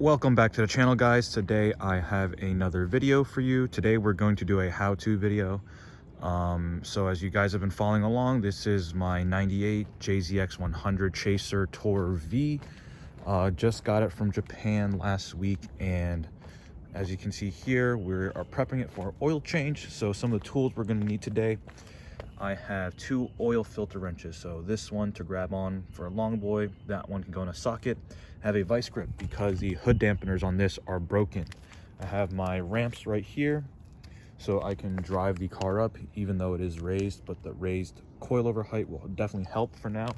Welcome back to the channel, guys. Today I have another video for you. Today we're going to do a how-to video. So as you guys have been following along, this is my 98 JZX100 Chaser Tourer V. Just got it from Japan last week, and as you can see here, we are prepping it for oil change. So some of the tools we're going to need today, I have two oil filter wrenches. So this one to grab on for a long boy, that one can go in a socket. I have a vice grip because the hood dampeners on this are broken. I have my ramps right here so I can drive the car up even though it is raised, but the raised coilover height will definitely help for now.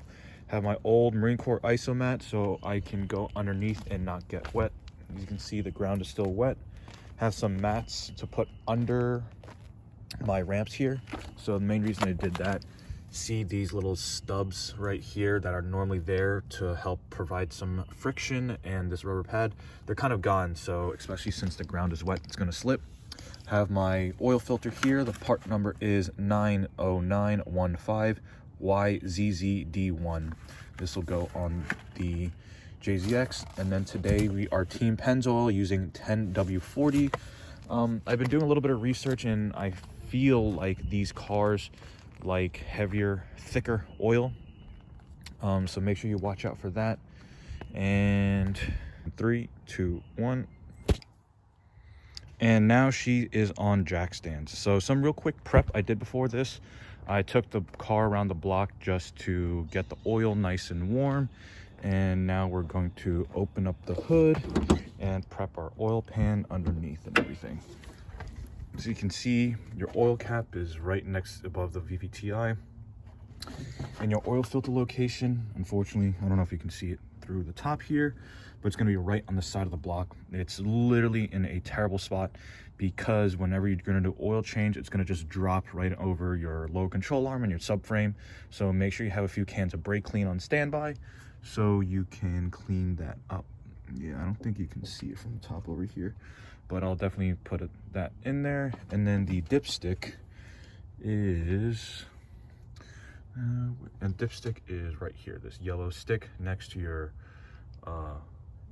Have my old Marine Corps isomat so I can go underneath and not get wet. As you can see, the ground is still wet. Have some mats to put under my ramps here. So the main reason I did that, see these little stubs right here that are normally there to help provide some friction, and this rubber pad, they're kind of gone. So especially since the ground is wet, it's going to slip. Have my oil filter here. The part number is 90915 YZZD1. This will go on the JZX. And then today we are Team Pennzoil using 10W40. I've been doing a little bit of research, and I feel like these cars like heavier, thicker oil. So make sure you watch out for that. And 3, 2, 1. And now she is on jack stands. So some real quick prep I did before this. I took the car around the block just to get the oil nice and warm. And now we're going to open up the hood and prep our oil pan underneath and everything. So you can see your oil cap is right next above the VVTi. And your oil filter location, unfortunately, I don't know if you can see it through the top here, but it's going to be right on the side of the block. It's literally in a terrible spot because whenever you're going to do oil change, it's going to just drop right over your lower control arm and your subframe. So make sure you have a few cans of brake clean on standby so you can clean that up. Yeah, I don't think you can see it from the top over here, but I'll definitely put that in there. And then the dipstick is right here, this yellow stick next to your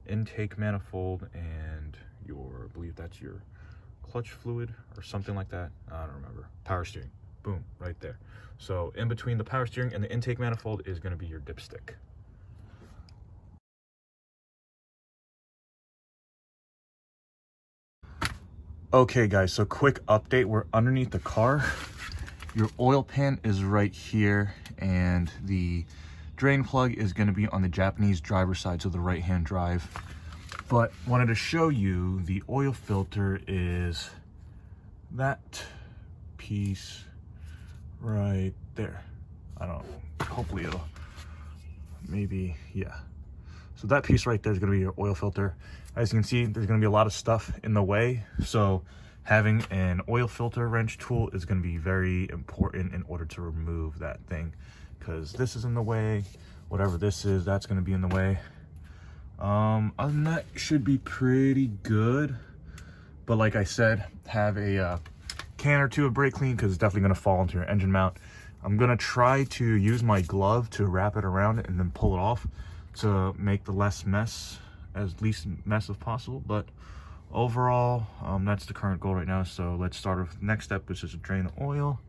intake manifold and your, I believe that's your clutch fluid or something like that. I don't remember. Power steering. Boom, right there. So in between the power steering and the intake manifold is going to be your dipstick. Okay guys, so quick update. We're underneath the car. Your oil pan is right here, and the drain plug is going to be on the Japanese driver's side, so the right-hand drive. But wanted to show you the oil filter is that piece right there. I don't know, hopefully it'll, maybe, yeah. So that piece right there is going to be your oil filter. As you can see, there's going to be a lot of stuff in the way. So having an oil filter wrench tool is going to be very important in order to remove that thing, because this is in the way. Whatever this is, that's going to be in the way. Other than that, should be pretty good. But like I said, have a can or two of brake clean because it's definitely going to fall into your engine mount. I'm going to try to use my glove to wrap it around it and then pull it off to make the least mess as possible. But overall, that's the current goal right now. So let's start with next step, which is to drain the oil.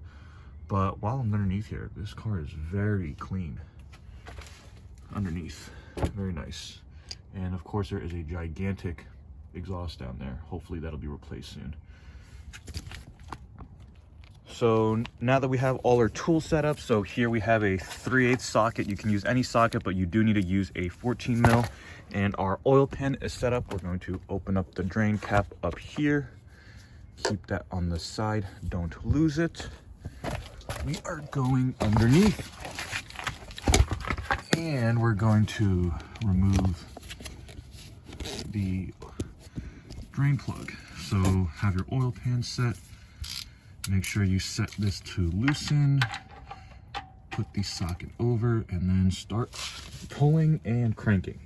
But while I'm underneath here, this car is very clean underneath, very nice. And of course there is a gigantic exhaust down there. Hopefully that'll be replaced soon. So now that we have all our tools set up, so here we have a 3/8 socket. You can use any socket, but you do need to use a 14 mil. And our oil pan is set up. We're going to open up the drain cap up here. Keep that on the side, don't lose it. We are going underneath. And we're going to remove the drain plug. So have your oil pan set. Make sure you set this to loosen, put the socket over, and then start pulling and cranking.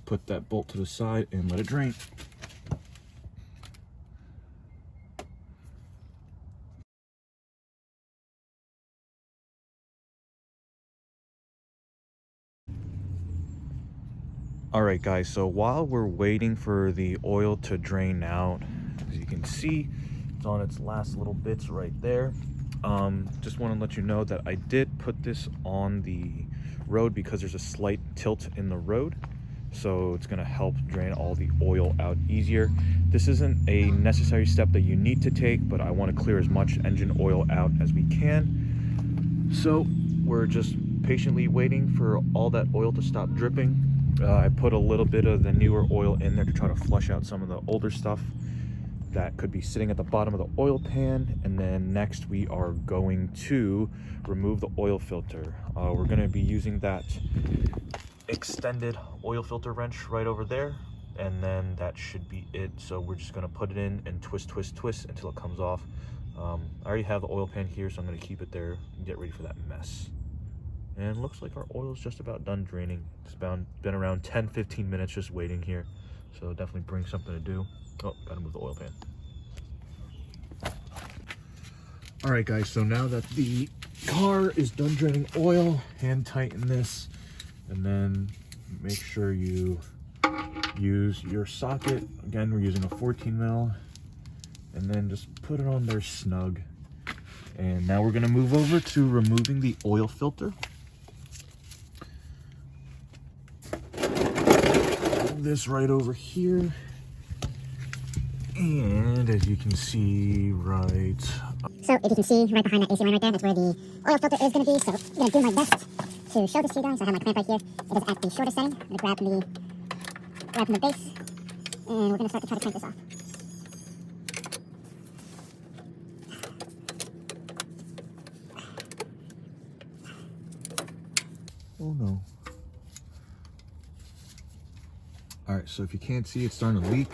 just put that bolt to the side and let it drain. All right, guys, so while we're waiting for the oil to drain out, as you can see, it's on its last little bits right there. Just want to let you know that I did put this on the road because there's a slight tilt in the road, so it's going to help drain all the oil out easier. This isn't a necessary step that you need to take, but I want to clear as much engine oil out as we can. So we're just patiently waiting for all that oil to stop dripping. I put a little bit of the newer oil in there to try to flush out some of the older stuff that could be sitting at the bottom of the oil pan. And then next we are going to remove the oil filter. We're going to be using that extended oil filter wrench right over there, and then that should be it. So we're just going to put it in and twist until it comes off. I already have the oil pan here, so I'm going to keep it there and get ready for that mess. And looks like our oil is just about done draining. It's been around 10-15 minutes just waiting here, so definitely brings something to do. Oh, gotta move the oil pan. All right, guys, so now that the car is done draining oil, hand tighten this, and then make sure you use your socket. Again, we're using a 14 mil, and then just put it on there snug. And now we're gonna move over to removing the oil filter. This right over here, and as you can see right, so if you can see right behind that AC line right there, that's where the oil filter is going to be. So I'm going to do my best to show this to you guys. I have my clamp right here. It is at the shortest setting. I'm going to grab from the base, and we're going to start to try to crank this off. oh no. All right, so if you can't see, it's starting to leak.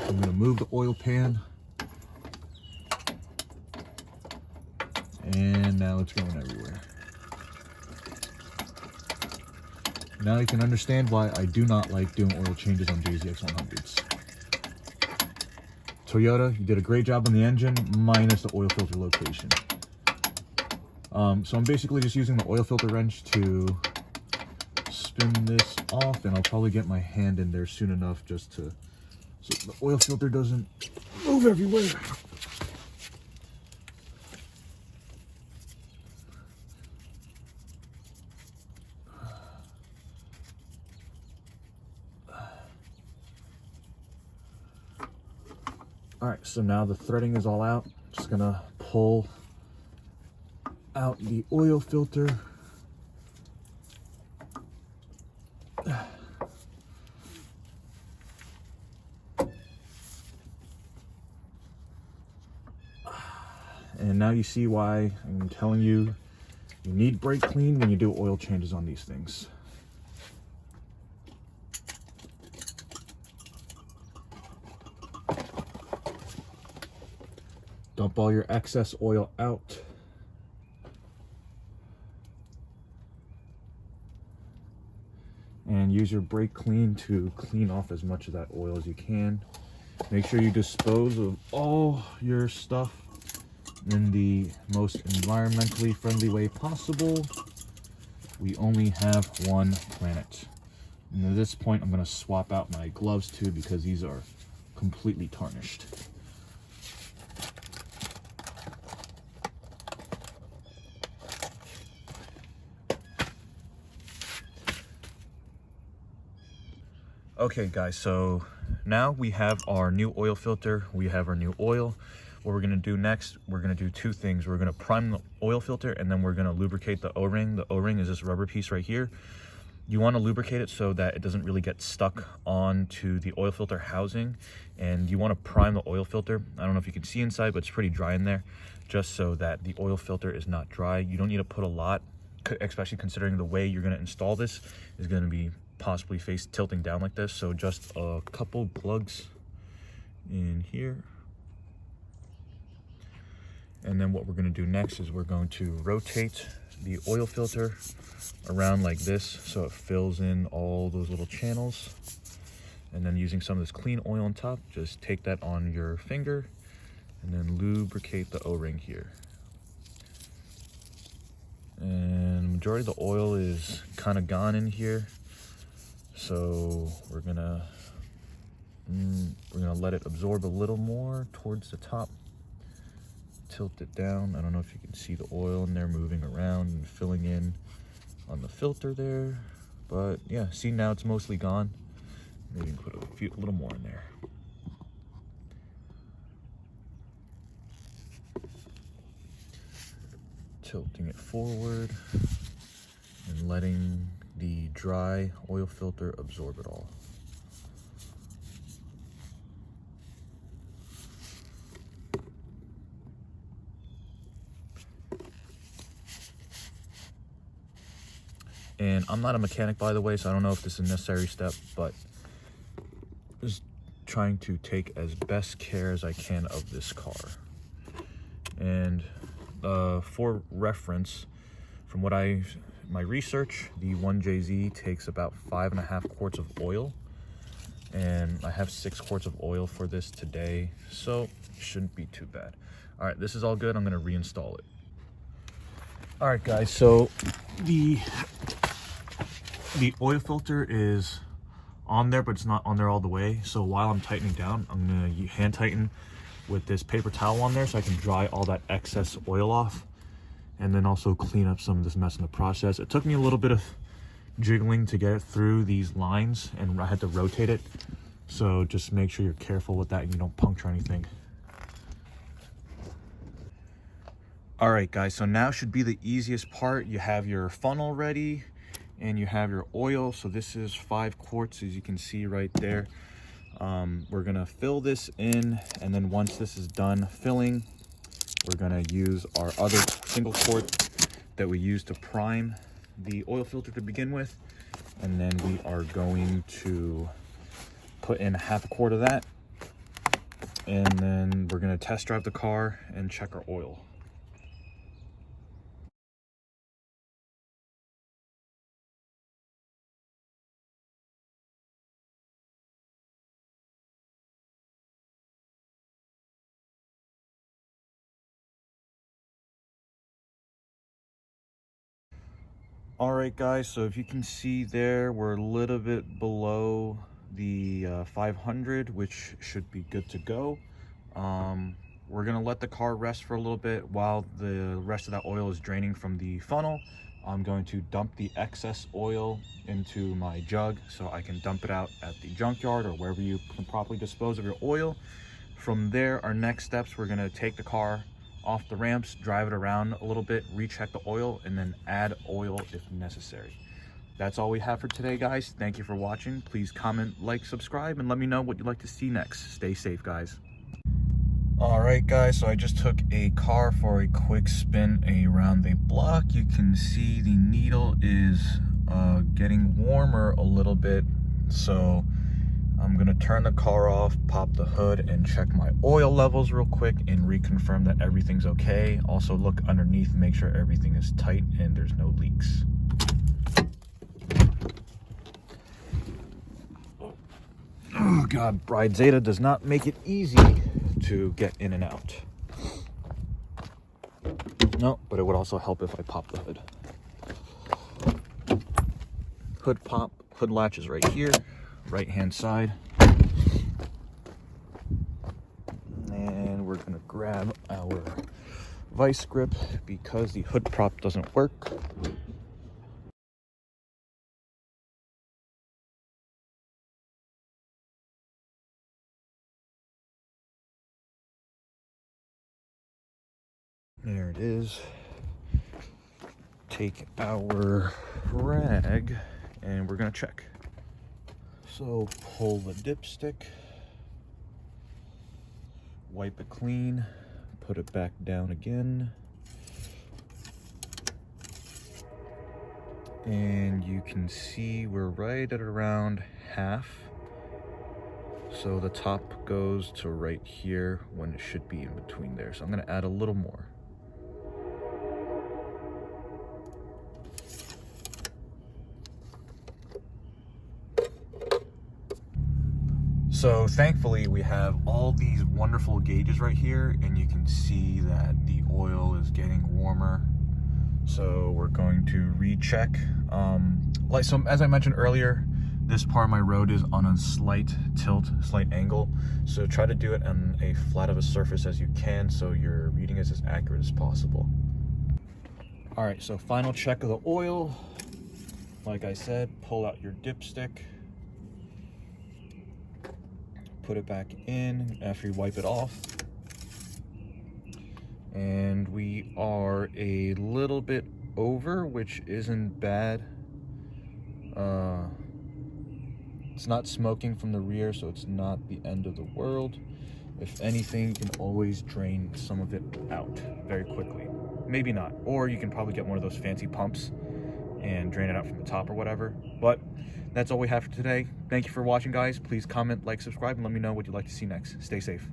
I'm going to move the oil pan, and now it's going everywhere. Now you can understand why I do not like doing oil changes on JZX100s. Toyota, you did a great job on the engine, minus the oil filter location. So I'm basically just using the oil filter wrench to spin this off, and I'll probably get my hand in there soon enough just to, so the oil filter doesn't move everywhere. All right, so now the threading is all out. Just gonna pull out the oil filter. And now you see why I'm telling you, you need brake clean when you do oil changes on these things. Dump all your excess oil out. And use your brake clean to clean off as much of that oil as you can. Make sure you dispose of all your stuff in the most environmentally friendly way possible. We only have one planet. And at this point, I'm going to swap out my gloves too, because these are completely tarnished. Okay guys, so now we have our new oil filter, we have our new oil. What we're gonna do next, we're gonna do two things. We're gonna prime the oil filter, and then we're gonna lubricate the O-ring. The O-ring is this rubber piece right here. You wanna lubricate it so that it doesn't really get stuck onto the oil filter housing. And you wanna prime the oil filter. I don't know if you can see inside, but it's pretty dry in there, just so that the oil filter is not dry. You don't need to put a lot, especially considering the way you're gonna install this is gonna be possibly face tilting down like this. So just a couple plugs in here. And then what we're going to do next is we're going to rotate the oil filter around like this so it fills in all those little channels. And then using some of this clean oil on top, just take that on your finger and then lubricate the O-ring here. And majority of the oil is kind of gone in here, so we're gonna let it absorb a little more towards the top. Tilt it down. I don't know if you can see the oil in there moving around and filling in on the filter there, but yeah, see, now it's mostly gone. Maybe put a little more in there. Tilting it forward and letting the dry oil filter absorb it all. And I'm not a mechanic, by the way, so I don't know if this is a necessary step, but just trying to take as best care as I can of this car. And for reference, from what my research, the 1JZ takes about 5.5 quarts of oil, and I have 6 quarts of oil for this today, so it shouldn't be too bad. All right, this is all good. I'm gonna reinstall it. All right, guys, so the oil filter is on there, but it's not on there all the way. So while I'm tightening down, I'm gonna hand tighten with this paper towel on there so I can dry all that excess oil off, and then also clean up some of this mess in the process. It took me a little bit of jiggling to get it through these lines, and I had to rotate it. So just make sure you're careful with that and you don't puncture anything. All right, guys, so now should be the easiest part. You have your funnel ready and you have your oil. So this is 5 quarts, as you can see right there. We're gonna fill this in, and then once this is done filling, we're gonna use our other single quart that we use to prime the oil filter to begin with. And then we are going to put in 1/2 quart of that. And then we're gonna test drive the car and check our oil. All right, guys, so if you can see there, we're a little bit below the 500, which should be good to go. We're gonna let the car rest for a little bit while the rest of that oil is draining from the funnel. I'm going to dump the excess oil into my jug so I can dump it out at the junkyard or wherever you can properly dispose of your oil. From there, our next steps, we're gonna take the car off the ramps, drive it around a little bit, recheck the oil, and then add oil if necessary. That's all we have for today, guys. Thank you for watching. Please comment, like, subscribe, and let me know what you'd like to see next. Stay safe, guys. All right, guys, so I just took a car for a quick spin around the block. You can see the needle is getting warmer a little bit, so I'm gonna turn the car off, pop the hood, and check my oil levels real quick and reconfirm that everything's okay. Also look underneath, make sure everything is tight and there's no leaks. Oh God, Bride Zeta does not make it easy to get in and out. No, but it would also help if I pop the hood. Hood pop, hood latch is right here, right hand side. And we're gonna grab our vice grip because the hood prop doesn't work. There it is. Take our rag and we're gonna check. So pull the dipstick, wipe it clean, put it back down again. And you can see we're right at around half. So the top goes to right here when it should be in between there. So I'm gonna add a little more. So thankfully we have all these wonderful gauges right here, and you can see that the oil is getting warmer. So we're going to recheck. So as I mentioned earlier, this part of my road is on a slight tilt, slight angle. So try to do it on a flat of a surface as you can, so your reading is as accurate as possible. All right, so final check of the oil. Like I said, pull out your dipstick, put it back in after you wipe it off. And we are a little bit over, which isn't bad. It's not smoking from the rear, so it's not the end of the world. If anything, you can always drain some of it out very quickly. Maybe not, or you can probably get one of those fancy pumps and drain it out from the top or whatever. But that's all we have for today. Thank you for watching, guys. Please comment, like, subscribe, and let me know what you'd like to see next. Stay safe.